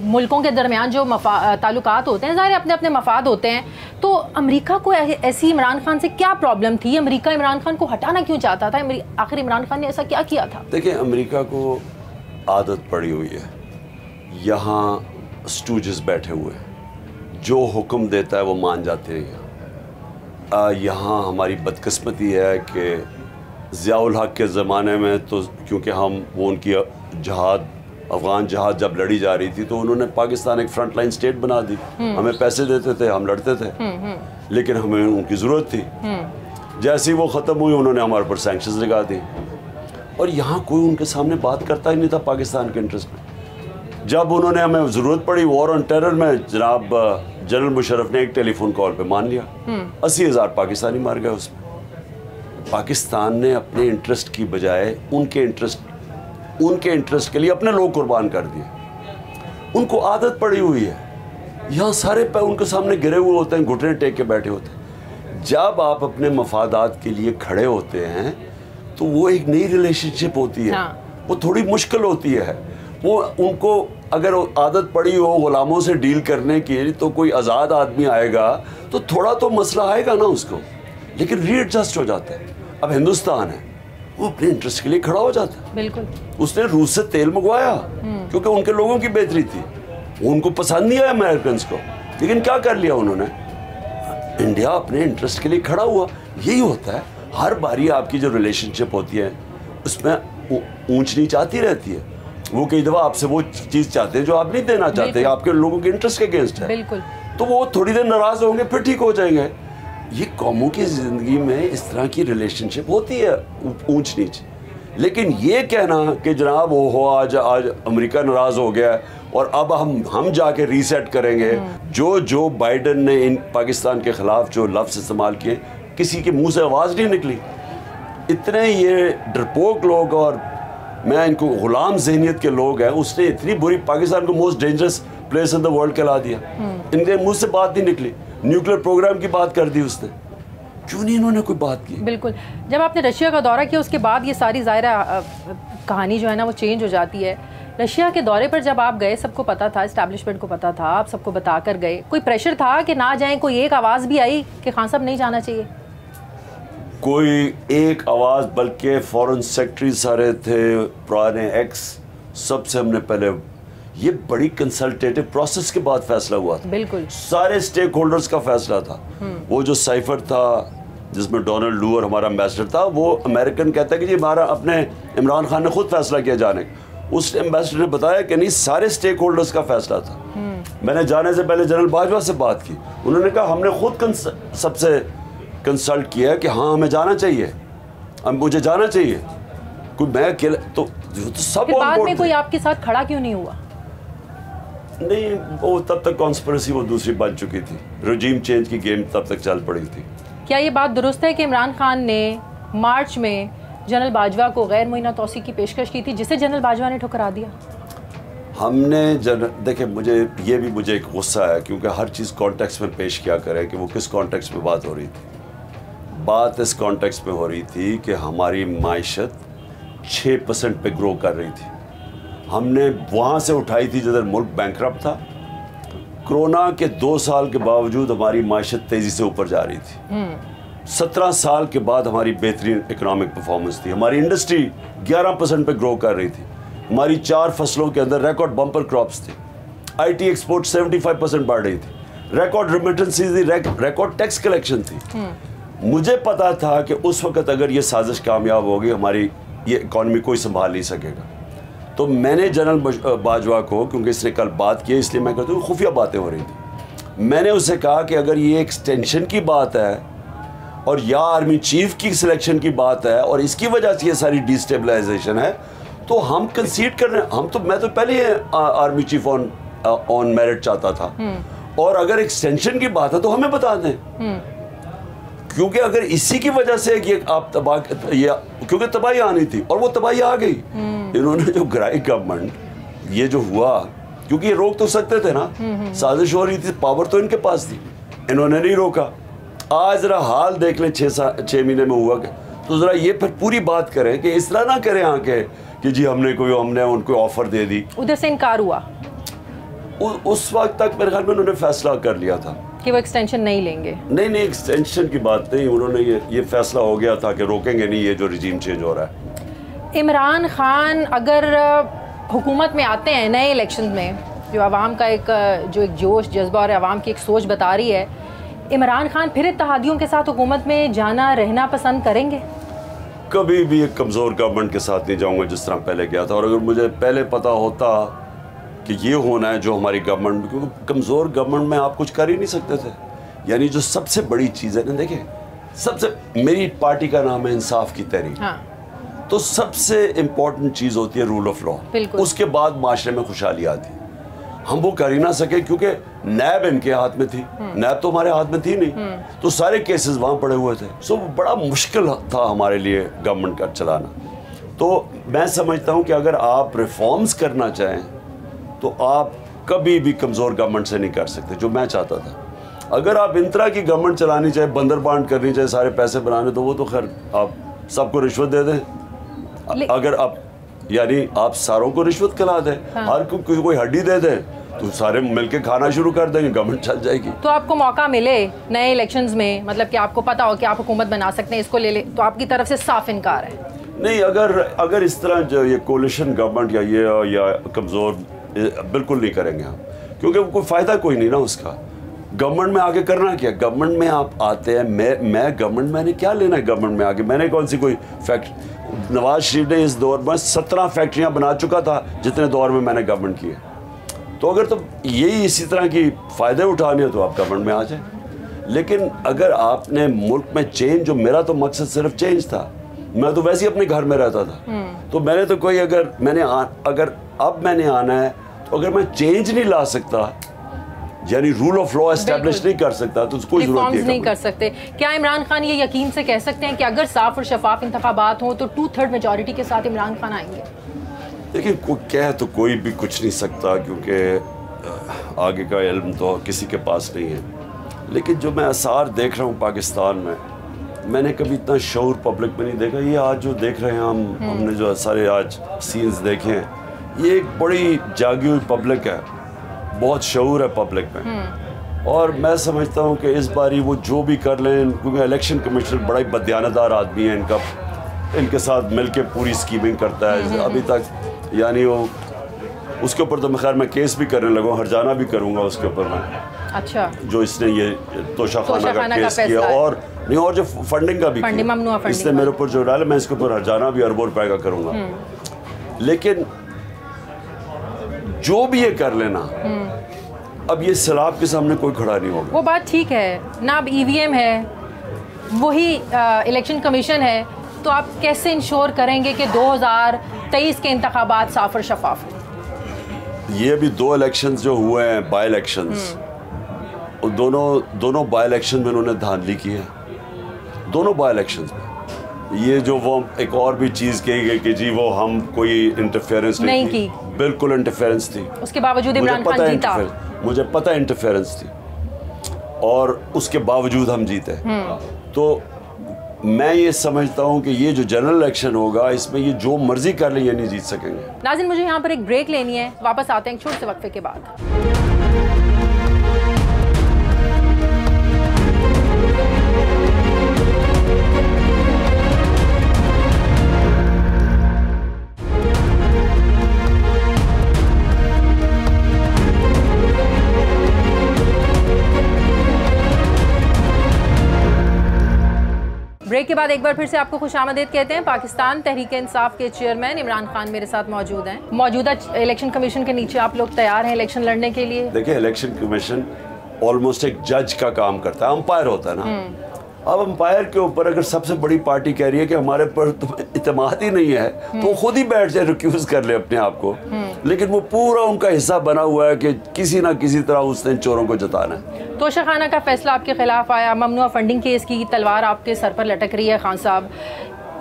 मुल्कों के दरमियान जो ताल्लुकात होते हैं ज़ाहिर अपने अपने मफाद होते हैं, तो अमेरिका को ऐसी इमरान खान से क्या प्रॉब्लम थी? अमेरिका इमरान खान को हटाना क्यों चाहता था? आखिर इमरान खान ने ऐसा क्या किया था? देखिए, अमेरिका को आदत पड़ी हुई है, यहाँ स्टूजेस बैठे हुए हैं, जो हुक्म देता है वो मान जाते हैं। यहाँ हमारी बदकिस्मती है कि ज़ियाउल हक के ज़माने में तो क्योंकि हम वो उनकी जहाद, अफ़गान जहाद जब लड़ी जा रही थी तो उन्होंने पाकिस्तान एक फ्रंट लाइन स्टेट बना दी। हमें पैसे देते थे, हम लड़ते थे, लेकिन हमें उनकी ज़रूरत थी। जैसे ही वो ख़त्म हुई उन्होंने हमारे ऊपर सैंक्शंस लगा दी, और यहाँ कोई उनके सामने बात करता ही नहीं था पाकिस्तान के इंटरेस्ट में। जब उन्होंने हमें ज़रूरत पड़ी वॉर ऑन टेरर में, जनाब जनरल मुशर्रफ ने एक टेलीफोन कॉल पे मान लिया, 80,000 पाकिस्तानी मार गए उसमें। पाकिस्तान ने अपने इंटरेस्ट की बजाय उनके इंटरेस्ट के लिए अपने लोग कुर्बान कर दिए। उनको आदत पड़ी हुई है, यहाँ सारे उनके सामने गिरे हुए होते हैं, घुटने टेक के बैठे होते हैं। जब आप अपने मफादात के लिए खड़े होते हैं तो वो एक नई रिलेशनशिप होती है। हाँ। वो थोड़ी मुश्किल होती है। वो उनको अगर आदत पड़ी हो गुलामों से डील करने की, तो कोई आज़ाद आदमी आएगा तो थोड़ा तो मसला आएगा ना उसको, लेकिन रीएडजस्ट हो जाता है। अब हिंदुस्तान है, वो अपने इंटरेस्ट के लिए खड़ा हो जाता है। बिल्कुल। उसने रूस से तेल मंगवाया क्योंकि उनके लोगों की बेहतरी थी, वो उनको पसंद नहीं आया अमेरिकन को, लेकिन क्या कर लिया उन्होंने? इंडिया अपने इंटरेस्ट के लिए खड़ा हुआ। यही होता है, हर बारी आपकी जो रिलेशनशिप होती है उसमें ऊंच नीच आती रहती है। वो कई दफ़ा आपसे वो चीज़ चाहते हैं जो आप नहीं देना चाहते, आपके लोगों के इंटरेस्ट के अगेंस्ट है। बिल्कुल। तो वो थोड़ी देर नाराज़ होंगे, फिर ठीक हो जाएंगे। ये कौमों की ज़िंदगी में इस तरह की रिलेशनशिप होती है, ऊंच नीच। लेकिन ये कहना कि जनाब वो हो आज अमेरिका नाराज़ हो गया और अब हम जाके रीसेट करेंगे, जो बाइडन ने इन पाकिस्तान के ख़िलाफ़ जो लफ्ज़ इस्तेमाल किए, किसी के मुंह से आवाज़ नहीं निकली। इतने ये डरपोक लोग, और मैं इनको गुलाम ज़हनियत के लोग हैं, उसने इतनी बुरी पाकिस्तान को most dangerous place in the world कहला दिया। इनके मुंह से बात नहीं निकली, न्यूक्लियर प्रोग्राम की बात कर दी उसने। क्यों नहीं इन्होंने कोई बात की? बिल्कुल। जब आपने रशिया का दौरा किया उसके बाद ये सारी ज़ाहिरा कहानी जो है ना वो चेंज हो जाती है। रशिया के दौरे पर जब आप गए, सबको पता था, इस्टेब्लिशमेंट को पता था, आप सबको बता कर गए, कोई प्रेशर था कि ना जाएं? कोई एक आवाज़ भी आई कि खान साहब नहीं जाना चाहिए? कोई एक आवाज़, बल्कि फॉरेन सेक्रेटरी सारे थे पुराने एक्स, सबसे हमने पहले, ये बड़ी कंसल्टेटिव प्रोसेस के बाद फैसला हुआ था। बिल्कुल। सारे स्टेक होल्डर्स का फैसला था। वो जो साइफर था जिसमें डोनाल्ड लू और हमारा एम्बेसडर था, वो अमेरिकन कहता है कि जी हमारा अपने इमरान खान ने खुद फैसला किया जाने का। उस एम्बेसडर ने बताया कि नहीं, सारे स्टेक होल्डर्स का फैसला था। मैंने जाने से पहले जनरल बाजवा से बात की, उन्होंने कहा हमने खुद सबसे कंसल्ट किया कि हाँ हमें जाना चाहिए, अब मुझे जाना चाहिए, कोई मैं अकेले तो सब बाद में कोई आपके साथ खड़ा क्यों नहीं हुआ? नहीं, वो तब तक कॉन्स्पिरेसी वो दूसरी बन चुकी थी, रजीम चेंज की गेम तब तक चल पड़ी थी। क्या ये बात दुरुस्त है कि इमरान खान ने मार्च में जनरल बाजवा को गैर मुइना तौसीक की पेशकश की थी, जिसे जनरल बाजवा ने ठुकरा दिया? हमने देखिए, मुझे एक गुस्सा है क्योंकि हर चीज़ कॉन्टेक्स्ट में पेश किया करें कि वो किस कॉन्टेक्स्ट में बात हो रही थी। बात इस कॉन्टेक्स्ट में हो रही थी कि हमारी माइशत 6% पे ग्रो कर रही थी। हमने वहाँ से उठाई थी जिधर मुल्क बैंकरप्ट था। कोरोना के 2 साल के बावजूद हमारी माइशत तेज़ी से ऊपर जा रही थी। 17 साल के बाद हमारी बेहतरीन इकोनॉमिक परफॉर्मेंस थी। हमारी इंडस्ट्री 11% पे ग्रो कर रही थी। हमारी 4 फसलों के अंदर रिकॉर्ड बम्पर क्रॉप्स थे। आईटी एक्सपोर्ट 75% बढ़ रही थी। रिकॉर्ड रेमिटेंसेस थी, रिकॉर्ड टैक्स कलेक्शन थी। मुझे पता था कि उस वक्त अगर ये साजिश कामयाब होगी, हमारी ये इकॉनमी कोई संभाल नहीं सकेगा। तो मैंने जनरल बाजवा को, क्योंकि इसने कल बात की इसलिए मैं कहता हूँ खुफिया बातें हो रही थी, मैंने उससे कहा कि अगर ये एक्सटेंशन की बात है और या आर्मी चीफ की सिलेक्शन की बात है और इसकी वजह से ये सारी डिस्टेबलाइजेशन है, तो हम कंसीड कर रहे हैं। मैं तो पहले ही आर्मी चीफ ऑन मेरिट चाहता था, और अगर एक्सटेंशन की बात है तो हमें बता दें, क्योंकि अगर इसी की वजह से ये आप क्योंकि तबाही आनी थी और वो तबाही आ गई। इन्होंने जो गिराई गवर्नमेंट, ये जो हुआ, क्योंकि ये रोक तो सकते थे ना, साजिश हो रही थी, पावर तो इनके पास थी, इन्होंने नहीं रोका। आज जरा हाल देख लें 6 महीने में हुआ क्या, तो जरा ये फिर पूरी बात करें कि इस तरह ना करें आके कि जी हमने उनको ऑफर दे दी। उधर से इनकार हुआ। उस वक्त तक मेरे ख्याल में उन्होंने फैसला कर लिया था कि वो एक्सटेंशन नहीं लेंगे। नहीं, एक्सटेंशन की बात नहीं, उन्होंने ये फैसला हो गया था कि रोकेंगे नहीं ये जो रिजीम चेंज हो रहा है। इमरान खान अगर हुकूमत में आते हैं नए इलेक्शन में, जो आवाम का एक जोश जज्बा और आवाम की एक सोच बता रही है, इमरान खान फिर इत्तेहादियों के साथ हुकूमत में जाना रहना पसंद करेंगे? कभी भी एक कमज़ोर गवर्नमेंट के साथ नहीं जाऊंगा जिस तरह पहले गया था। और अगर मुझे पहले पता होता कि ये होना है जो हमारी गवर्नमेंट, क्योंकि कमज़ोर गवर्नमेंट में आप कुछ कर ही नहीं सकते थे। यानी जो सबसे बड़ी चीज़ है ना, देखिए, मेरी पार्टी का नाम है इंसाफ की तहरीक। हाँ। तो सबसे इम्पोर्टेंट चीज़ होती है रूल ऑफ लॉ, उसके बाद माशरे में खुशहाली आती है। हम वो कर ही ना सके क्योंकि नैब इनके हाथ में थी, नैब तो हमारे हाथ में थी नहीं, तो सारे केसेस वहाँ पड़े हुए थे। सो बड़ा मुश्किल था हमारे लिए गवर्नमेंट का चलाना। तो मैं समझता हूँ कि अगर आप रिफॉर्म्स करना चाहें तो आप कभी भी कमज़ोर गवर्नमेंट से नहीं कर सकते, जो मैं चाहता था। अगर आप इन तरह की गवर्नमेंट चलानी चाहे, बंदर बांट करनी चाहे, सारे पैसे बनाने, तो वो तो खैर आप सबको रिश्वत दे दें। अगर आप यानी आप सारों को रिश्वत खिला दें, हर कोई हड्डी दे दें, तो सारे मिलके खाना शुरू कर देंगे, गवर्नमेंट चल जाएगी। तो आपको मौका मिले नए इलेक्शंस में, मतलब कि आपको पता हो कि आप हुकूमत बना सकते हैं, इसको ले ले, तो आपकी तरफ से साफ इनकार है? नहीं, अगर इस तरह जो ये कोलिशन गवर्नमेंट या कमज़ोर, बिल्कुल नहीं करेंगे हम, क्योंकि कोई फ़ायदा कोई नहीं ना उसका। गवर्नमेंट में आके करना क्या? गवर्नमेंट में आप आते हैं, मैं गवर्नमेंट, मैंने क्या लेना है गवर्नमेंट में आके? मैंने कौन सी कोई फैक्ट्री, नवाज शरीफ ने इस दौर में 17 फैक्ट्रियाँ बना चुका था जितने दौर में मैंने गवर्नमेंट किए। तो अगर तो यही इसी तरह की फ़ायदे उठाने हो तो आप गवर्नमेंट में आ जाए। लेकिन अगर आपने मुल्क में चेंज, जो मेरा तो मकसद सिर्फ चेंज था, मैं तो वैसे ही अपने घर में रहता था, तो मैंने तो कोई अगर अब मैंने आना है, तो अगर मैं चेंज नहीं ला सकता, यानी रूल ऑफ लॉ एस्टैब्लिश नहीं कर सकता, तो कोई जरूरत नहीं कर सकते। क्या इमरान खान ये यकीन से कह सकते हैं कि अगर साफ और शफाफ इंतखाबात हों तो 2/3 मेजॉरिटी के साथ इमरान खान आएंगे? देखिए, कह तो कोई भी कुछ नहीं सकता, क्योंकि आगे का इल्म तो किसी के पास नहीं है। लेकिन जो मैं आसार देख रहा हूँ पाकिस्तान में, मैंने कभी इतना शऊर पब्लिक में नहीं देखा। ये आज जो देख रहे हैं हमने जो सारे आज सीन्स देखे हैं, ये एक बड़ी जागी हुई पब्लिक है, बहुत शऊर है पब्लिक में। और मैं समझता हूँ कि इस बारी वो जो भी कर लें, क्योंकि इलेक्शन कमिश्नर बड़ा ही बदयानतदार आदमी है, इनके साथ मिलके पूरी स्कीमिंग करता है अभी तक। यानी वो उसके ऊपर तो खैर मैं केस भी करने लगा, हरजाना भी करूँगा उसके ऊपर मैं। अच्छा। जो इसने ये तोशाखाना का केस किया, और नहीं, और जो फंडिंग का भी किया, इसने मेरे ऊपर जो डाला, मैं इसके ऊपर हर्जाना भी अरबों रुपए का करूँगा। लेकिन जो भी ये कर लेना, अब ये सैलाब के सामने कोई खड़ा नहीं होगा। वो बात ठीक है ना। अब EVM है, वही इलेक्शन कमीशन है, तो आप कैसे इंश्योर करेंगे कि 2023 के इंतखाबात साफ और शफाफ हैं? ये भी 2 इलेक्शंस जो हुए हैं, बाई इलेक्शंस, दोनों बाई इलेक्शन में उन्होंने धांधली की है। दोनों बाई इलेक्शंस में ये जो वो एक और भी चीज़ कही गई कि जी वो हम कोई इंटरफेरेंस नहीं की, बिल्कुल इंटरफेरेंस थी। उसके बावजूद इमरान खान जीता। मुझे पता इंटरफेरेंस थी और उसके बावजूद हम जीते। तो मैं ये समझता हूँ कि ये जो जनरल इलेक्शन होगा, इसमें ये जो मर्जी कर ले, ये नहीं जीत सकेंगे। नाज़रीन, मुझे यहाँ पर एक ब्रेक लेनी है, वापस आते हैं एक छोटे से वक्फे के बाद। ब्रेक के बाद एक बार फिर से आपको खुशामदीद कहते हैं। पाकिस्तान तहरीक इंसाफ के चेयरमैन इमरान खान मेरे साथ मौजूद हैं। मौजूदा इलेक्शन कमीशन के नीचे आप लोग तैयार हैं इलेक्शन लड़ने के लिए? देखिए, इलेक्शन कमीशन ऑलमोस्ट एक जज का काम करता है, अंपायर होता है ना। अब अंपायर के ऊपर अगर सबसे बड़ी पार्टी कह रही है कि हमारे पर तुम्हें इत्मीनाद ही नहीं है, तो वो खुद ही बैठ जाए, रिक्यूज कर ले अपने आप को। लेकिन वो पूरा उनका हिस्सा बना हुआ है कि किसी ना किसी तरह उसने चोरों को जताना है। तोशाखाना का फैसला आपके खिलाफ आया, ममनुआ फंडिंग केस की तलवार आपके सर पर लटक रही है खान साहब।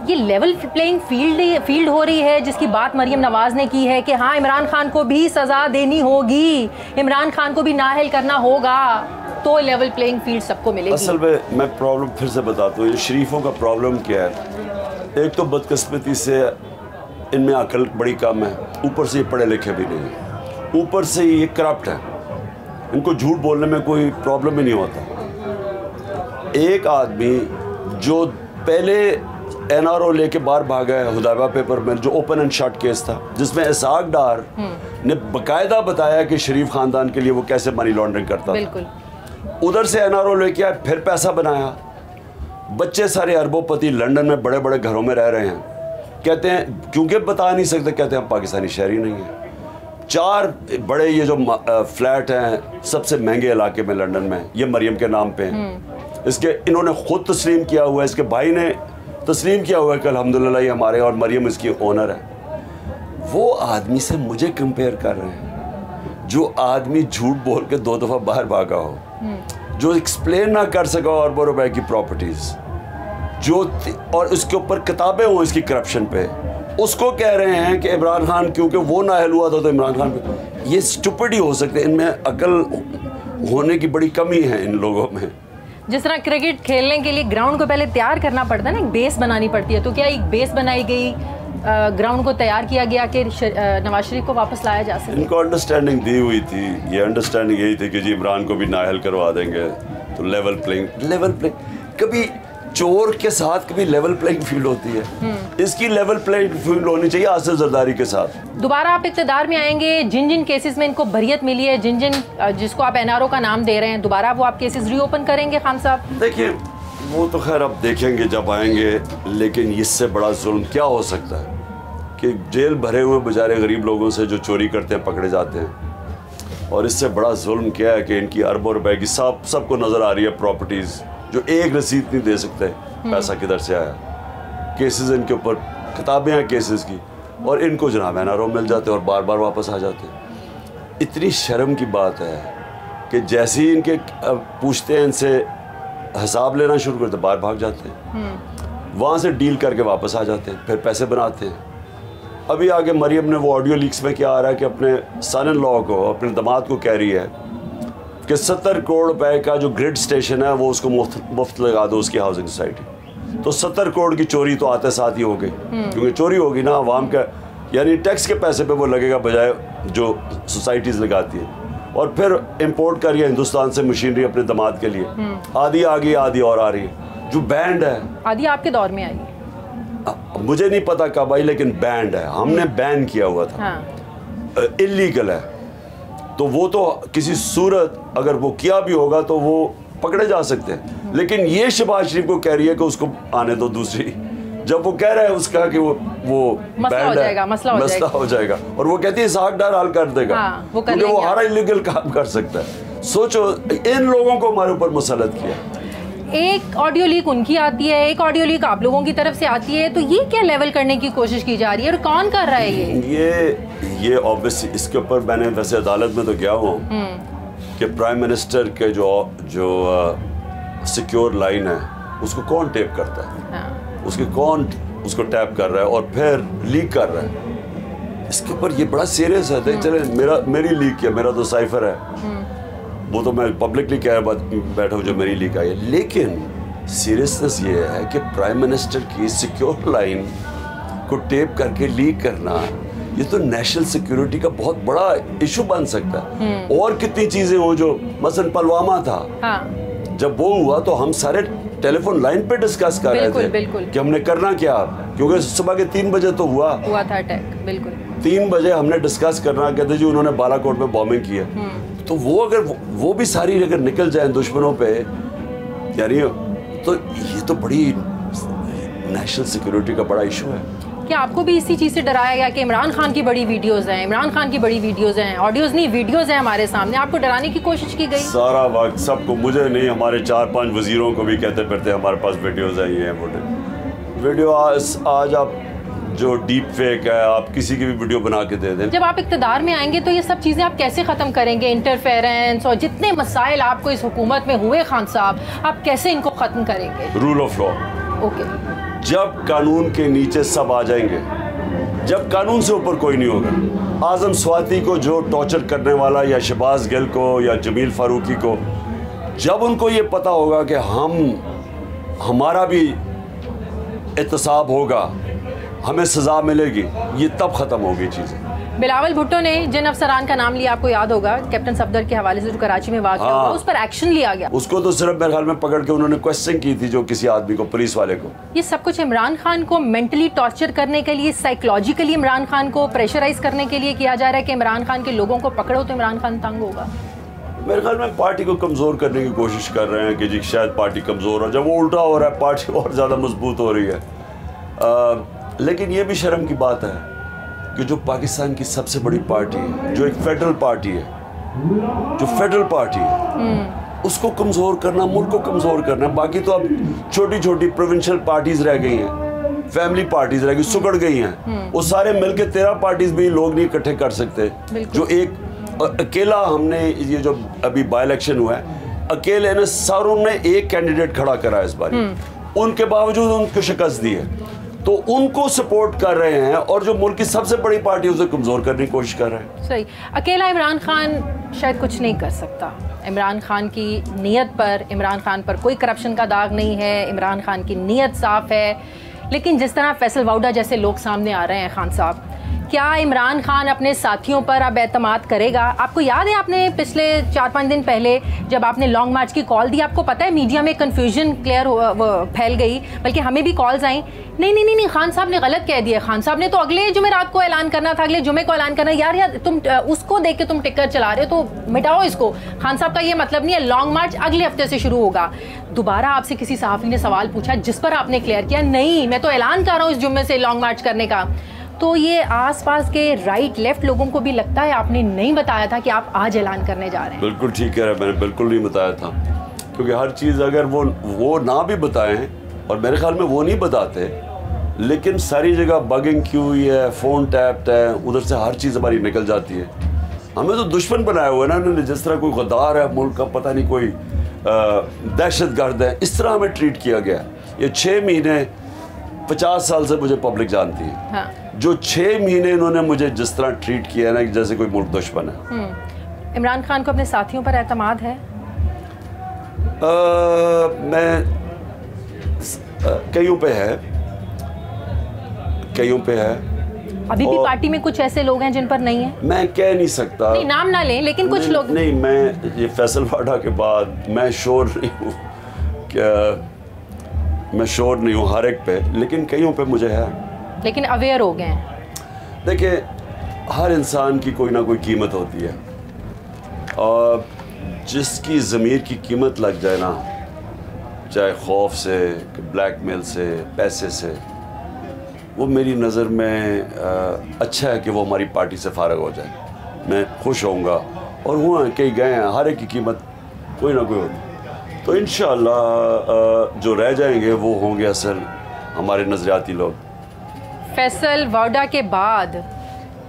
ये लेवल प्लेइंग फील्ड हो रही है, जिसकी बात मरियम नवाज ने की है कि हाँ, इमरान खान को भी सज़ा देनी होगी, इमरान खान को भी नाअहल करना होगा, तो लेवल प्लेइंग फील्ड सबको मिलेगी। असल में मैं प्रॉब्लम फिर से बताता हूँ, ये शरीफों का प्रॉब्लम क्या है। एक तो बदकिस्मती से इनमें अकल बड़ी कम है, ऊपर से ये पढ़े लिखे भी नहीं है, ऊपर से ये करप्ट है। इनको झूठ बोलने में कोई प्रॉब्लम ही नहीं होता। एक आदमी जो पहले NRO लेके बाहर भागा है हुदैबिया पेपर में, जो ओपन एंड शट केस था, जिसमें इसाक डार ने बकायदा बताया कि शरीफ खानदान के लिए वो कैसे मनी लॉन्ड्रिंग करता था। उधर से NRO लेके आया, फिर पैसा बनाया। बच्चे सारे अरबोपति लंदन में बड़े बड़े घरों में रह रहे हैं। कहते हैं क्योंकि बता नहीं सकते, कहते हैं हम पाकिस्तानी शहरी नहीं हैं। 4 बड़े ये जो फ्लैट हैं सबसे महंगे इलाके में लंदन में, ये मरियम के नाम पे हैं। इसके इन्होंने खुद तस्लीम किया हुआ है, इसके भाई ने तस्लीम किया हुआ है कि अल्हम्दुलिल्लाह ये हमारे, और मरियम इसकी ओनर है। वो आदमी से मुझे कंपेयर कर रहे हैं, जो आदमी झूठ बोल के 2 दफ़ा बाहर भागा हो, जो एक्सप्लेन ना कर सका अरबों रुपए की प्रॉपर्टीज़, जो और उसके ऊपर किताबें हो इसकी करप्शन पे, उसको कह रहे हैं कि इमरान खान क्योंकि वो नाअहल हुआ था तो इमरान खान पे। ये स्टूपिड ही हो सकते हैं, इनमें अकल होने की बड़ी कमी है इन लोगों में। जिस तरह क्रिकेट खेलने के लिए ग्राउंड को पहले तैयार करना पड़ता है ना, एक बेस बनानी पड़ती है, तो क्या एक बेस बनाई गई, ग्राउंड को तैयार किया गया कि नवाज शरीफ को वापस लाया जा सके? इनको अंडरस्टैंडिंग दी हुई थी, ये अंडरस्टैंडिंग यही थी कि जी इमरान को भी नाअहल करवा देंगे, तो लेवल प्लेइंग कभी चोर के साथ कभी लेवल प्लेइंग फील्ड होती है। इसकी लेवल प्लेइंग फील्ड होनी चाहिए आसिफ जरदारी के साथ। दोबारा आप इक़्तिदार में आएंगे, जिन जिन केसेस में इनको बरियत मिली है, जिसको आप NRO का नाम दे रहे हैं, दोबारा वो आप केसेस रीओपन करेंगे खान साहब? देखिए, वो तो खैर अब देखेंगे जब आएंगे, लेकिन इससे बड़ा जुल्म क्या हो सकता है कि जेल भरे हुए बेचारे गरीब लोगों से जो चोरी करते हैं पकड़े जाते हैं। और इससे बड़ा जुल्म क्या है कि इनकी अरबों रुपए की सबको नज़र आ रही है प्रॉपर्टीज़, जो एक रसीद नहीं दे सकते पैसा किधर से आया। केसेस इनके ऊपर किताबें हैं केसेस की, और इनको जनाब NRO मिल जाते हैं और बार बार वापस आ जाते हैं। इतनी शर्म की बात है कि जैसे ही इनके पूछते हैं, इनसे हिसाब लेना शुरू करते, बाहर भाग जाते हैं, वहाँ से डील करके वापस आ जाते हैं, फिर पैसे बनाते हैं। अभी आगे मरियम ने वो ऑडियो लीक्स में क्या आ रहा है कि अपने सन इन लॉ को, अपने दामाद को कह रही है कि 70 करोड़ रुपए का जो ग्रिड स्टेशन है वो उसको मुफ्त लगा दो उसकी हाउसिंग सोसाइटी। तो 70 करोड़ की चोरी तो आते साथ ही हो गई, क्योंकि चोरी होगी ना आवाम का, यानी टैक्स के पैसे पे वो लगेगा बजाय जो सोसाइटीज़ लगाती है। और फिर इंपोर्ट करिए हिंदुस्तान से मशीनरी अपने दामाद के लिए, आधी आ गई आधी और आ रही है, जो बैंड है। आधी आपके दौर में आई? मुझे नहीं पता कब आई, लेकिन बैंड है, हमने बैन किया हुआ था। हाँ। इलीगल है, तो वो तो किसी सूरत अगर वो किया भी होगा तो वो पकड़े जा सकते हैं। लेकिन ये शहबाज शरीफ को कह रही है कि उसको आने दो दूसरी, जब वो कह रहा है उसका कि वो मसला हो जाएगा, मसला हो जाएगा, और वो कहती है इसाक डार हल कर देगा। हाँ, क्योंकि वो हर इलीगल काम कर सकता है। सोचो इन लोगों को हमारे ऊपर मुसल्लत किया। एक ऑडियो लीक उनकी आती है, एक ऑडियो लीक आप लोगों की तरफ से आती है, तो ये क्या लेवल करने की कोशिश की जा रही है और कौन कर रहा है ये ऑब्वियसली इसके ऊपर मैंने वैसे अदालत में तो गया हूँ कि प्राइम मिनिस्टर के जो सिक्योर लाइन है उसको कौन टेप करता है। हाँ। उसके कौन उसको टैप कर रहा है और फिर लीक कर रहा है। इसके ऊपर ये बड़ा सीरियस है। देख चले मेरी लीक किया, मेरा तो साइफर है, वो तो मैं पब्लिकली कह बैठा हूँ जो मेरी लीक आई है। लेकिन सीरियसनेस ये है कि प्राइम मिनिस्टर की सिक्योर लाइन को टेप करके लीक करना, ये तो नेशनल सिक्योरिटी का बहुत बड़ा इशू बन सकता है। और कितनी चीजें हो जो मसलन पुलवामा था। हाँ। जब वो हुआ तो हम सारे टेलीफोन लाइन पे डिस्कस कर रहे थे कि हमने करना क्या, क्योंकि सुबह के 3 बजे तो हुआ था अटैक। बिल्कुल 3 बजे हमने डिस्कस करना, कहते जी उन्होंने बालाकोट में बॉम्बिंग की है। तो वो अगर वो भी सारी अगर निकल जाए दुश्मनों पे, यानी तो ये तो बड़ी नेशनल सिक्योरिटी का बड़ा इशू है। क्या आपको भी इसी चीज़ से डराया गया कि इमरान खान की बड़ी वीडियोस हैं, इमरान खान की बड़ी वीडियोस हैं, ऑडियोज नहीं वीडियोस हैं हमारे सामने, आपको डराने की कोशिश की गई? सारा वक्त सबको, मुझे नहीं हमारे 4-5 वजीरों को भी कहते फिरते हमारे पास वीडियोस हैं, ये हैं वो वीडियो। आज आप जो डीप फेक है, आप किसी की भी वीडियो बना के दे दें। जब आप इक़्तिदार में आएंगे तो ये सब चीज़ें आप कैसे ख़त्म करेंगे? इंटरफेरेंस और जितने मसाइल आपको इस हुकूमत में हुए खान साहब, आप कैसे इनको ख़त्म करेंगे? Rule of law. ओके। जब कानून के नीचे सब आ जाएंगे, जब कानून से ऊपर कोई नहीं होगा। आज़म स्वाति को जो टॉर्चर करने वाला, या शहबाज गिल को, या जमील फारूकी को, जब उनको ये पता होगा कि हमारा भी एहतसाब होगा, हमें सज़ा मिलेगी, ये तब ख़त्म होगी चीज़ें। बिलावल भुट्टो ने जिन अफसरान का नाम लिया, आपको याद होगा, कैप्टन सफदर के हवाले से जो कराची में वाक़या हुआ, उस पर एक्शन लिया गया। उसको तो सिर्फ मेरे ख्याल में पकड़ के उन्होंने क्वेश्चन की थी, जो किसी आदमी को, पुलिस वाले को। ये सब कुछ इमरान खान को मेंटली टॉर्चर करने के लिए, साइकोलॉजिकली इमरान खान को प्रेशराइज करने के लिए किया जा रहा है कि इमरान खान के लोगों को पकड़ो तो इमरान खान तंग होगा। मेरे ख्याल में पार्टी को कमज़ोर करने की कोशिश कर रहे हैं कि जी शायद पार्टी कमज़ोर हो। जब वो उल्टा हो रहा है, पार्टी और ज़्यादा मजबूत हो रही है। लेकिन ये भी शर्म की बात है कि जो पाकिस्तान की सबसे बड़ी पार्टी है, जो एक फेडरल पार्टी है, उसको कमज़ोर करना, मुल्क को कमज़ोर करना। बाकी तो अब छोटी छोटी प्रोविंशियल पार्टीज रह गई हैं, फैमिली पार्टीज रह गई, सुगड़ गई हैं। वो सारे मिलके 13 पार्टीज भी लोग नहीं इकट्ठे कर सकते। जो एक अकेला हमने ये जो अभी बाई इलेक्शन हुआ है, अकेले ने सारों ने एक कैंडिडेट खड़ा करा इस बार, उनके बावजूद उनको शिकस्त दी है। तो उनको सपोर्ट कर रहे हैं, और जो मुल्क की सबसे बड़ी पार्टी उसे कमज़ोर करने की कोशिश कर रहे हैं। सही। अकेला इमरान खान शायद कुछ नहीं कर सकता। इमरान खान की नीयत पर, इमरान खान पर कोई करप्शन का दाग नहीं है, इमरान खान की नीयत साफ़ है। लेकिन जिस तरह फैसल वाउडा जैसे लोग सामने आ रहे हैं खान साहब, क्या इमरान खान अपने साथियों पर अब एतमाद करेगा? आपको याद है, आपने पिछले 4-5 दिन पहले जब आपने लॉन्ग मार्च की कॉल दी, आपको पता है मीडिया में कन्फ्यूजन फैल गई, बल्कि हमें भी कॉल्स आई, नहीं खान साहब ने गलत कह दिया, खान साहब ने तो अगले जुमेरात को ऐलान करना था, अगले जुमे को ऐलान करना। यार तुम उसको देख के तुम टिक्कर चला रहे हो, तो मिटाओ इसको। खान साहब का ये मतलब नहीं है। लॉन्ग मार्च अगले हफ्ते से शुरू होगा। दोबारा आपसे किसी सहाफ़ी ने सवाल पूछा, जिस पर आपने क्लियर किया, नहीं मैं तो ऐलान कर रहा हूँ इस जुम्मे से लॉन्ग मार्च करने का। तो ये आसपास के राइट लेफ्ट लोगों को भी लगता है आपने नहीं बताया था कि आप आज ऐलान करने जा रहे हैं। बिल्कुल ठीक कह रहे हैं, मैंने बिल्कुल नहीं बताया था, क्योंकि हर चीज़ अगर वो ना भी बताएं, और मेरे ख्याल में वो नहीं बताते, लेकिन सारी जगह बगिंग की हुई है, फ़ोन टैप्ड है, उधर से हर चीज़ हमारी निकल जाती है। हमें तो दुश्मन बनाया हुआ है ना उन्होंने, जिस तरह कोई गद्दार है मुल्क का, पता नहीं कोई दहशतगर्द है, इस तरह हमें ट्रीट किया गया। ये 6 महीने, 50 साल से मुझे पब्लिक जानती है। हाँ। जो 6 महीने इन्होंने मुझे जिस तरह ट्रीट किया ना, जैसे कोई मुल्क दुश्मन है। इमरान खान को अपने साथियों पर एतमाद है? कईयों पे है। अभी भी पार्टी में कुछ ऐसे लोग हैं जिन पर नहीं है? मैं कह नहीं सकता, नहीं, नाम ना लें, लेकिन कुछ लोग नहीं। मैं ये फैसल वाडा के बाद मैं श्योर नहीं हूँ, क्या मैं श्योर नहीं हूँ हर एक पे, लेकिन कईयों पे मुझे है। लेकिन अवेयर हो गए हैं। देखिए, हर इंसान की कोई ना कोई कीमत होती है, और जिसकी ज़मीर की कीमत लग जाए ना, चाहे खौफ से, ब्लैकमेल से, पैसे से, वो मेरी नज़र में अच्छा है कि वो हमारी पार्टी से फारग हो जाए। मैं खुश होऊंगा और हुआ कई गए हैं, हर एक की कीमत कोई ना कोई होती। तो इंशाअल्लाह जो रह जाएंगे वो होंगे असल हमारे नज़रियाती लोग। फैसल वाडा के बाद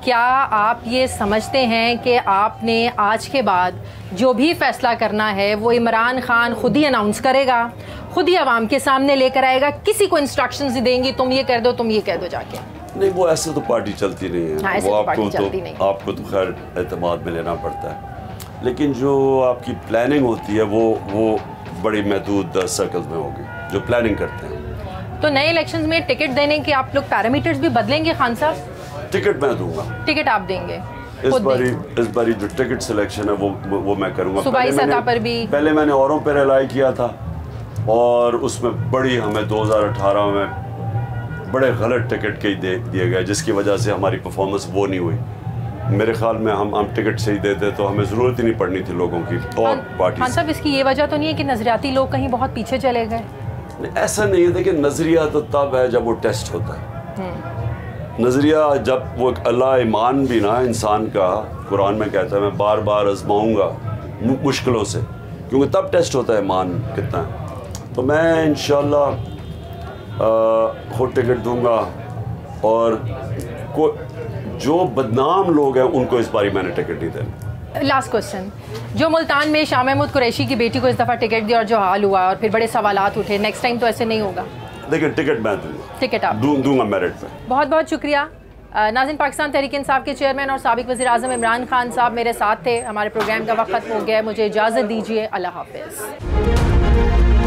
क्या आप ये समझते हैं कि आपने आज के बाद जो भी फैसला करना है वो इमरान खान खुद ही अनाउंस करेगा, खुद ही आवाम के सामने लेकर आएगा, किसी को इंस्ट्रक्शंस ही देंगी तुम ये कह दो, तुम ये कह दो जाके? नहीं, वो ऐसे तो पार्टी चलती नहीं है। हाँ, वो आपको तो खैर एतमाद में लेना पड़ता है, लेकिन जो आपकी प्लानिंग होती है वो बड़ी महदूद सर्कल्स में होगी जो प्लानिंग करते हैं। तो नए इलेक्शंस में टिकट देने के आप लोग पैरामीटर्स भी बदलेंगे खान साहब? टिकट मैं दूंगा। टिकट आप देंगे? इस बारी जो टिकट सिलेक्शन है वो मैं करूंगा। सूबाई सतह पर भी पहले मैंने औरों पर रिलाई किया था और उसमें बड़ी हमें 2018 में बड़े गलत टिकट के दिए गए, जिसकी वजह से हमारी परफॉर्मेंस वो नहीं हुई। मेरे ख्याल में हम टिकट से ही देते तो हमें ज़रूरत ही नहीं पड़नी थी लोगों की और पार्टी। हाँ साहब, इसकी ये वजह तो नहीं है कि नजरियाती लोग कहीं बहुत पीछे चले गए? ऐसा नहीं है, देखिए नज़रिया तो तब है जब वो टेस्ट होता है। नज़रिया जब वो अल्लाह ईमान भी ना इंसान का कुरान में कहता है मैं बार बार आजमाऊँगा मुश्किलों से, क्योंकि तब टेस्ट होता है ईमान कितना है। तो मैं इंशाअल्लाह खुद टिकट दूंगा और जो बदनाम लोग हैं उनको इस बारी मैंने टिकट नहीं देना। लास्ट क्वेश्चन, जो मुल्तान में शाह महमूद कुरैशी की बेटी को इस दफ़ा टिकट दिया और जो हाल हुआ और फिर बड़े सवालात उठे, नेक्स्ट टाइम तो ऐसे नहीं होगा? देखिए टिकट मैं दूंगा। टिकट आप दूंगा मेरिट पे। बहुत बहुत शुक्रिया। नाज़रीन, पाकिस्तान तहरीक इंसाफ के चेयरमैन और साबिक वज़ीर आज़म इमरान खान साहब मेरे साथ थे। हमारे प्रोग्राम का वक्त खत्म हो गया है, मुझे इजाज़त दीजिए। अल्लाह हाफ़िज़।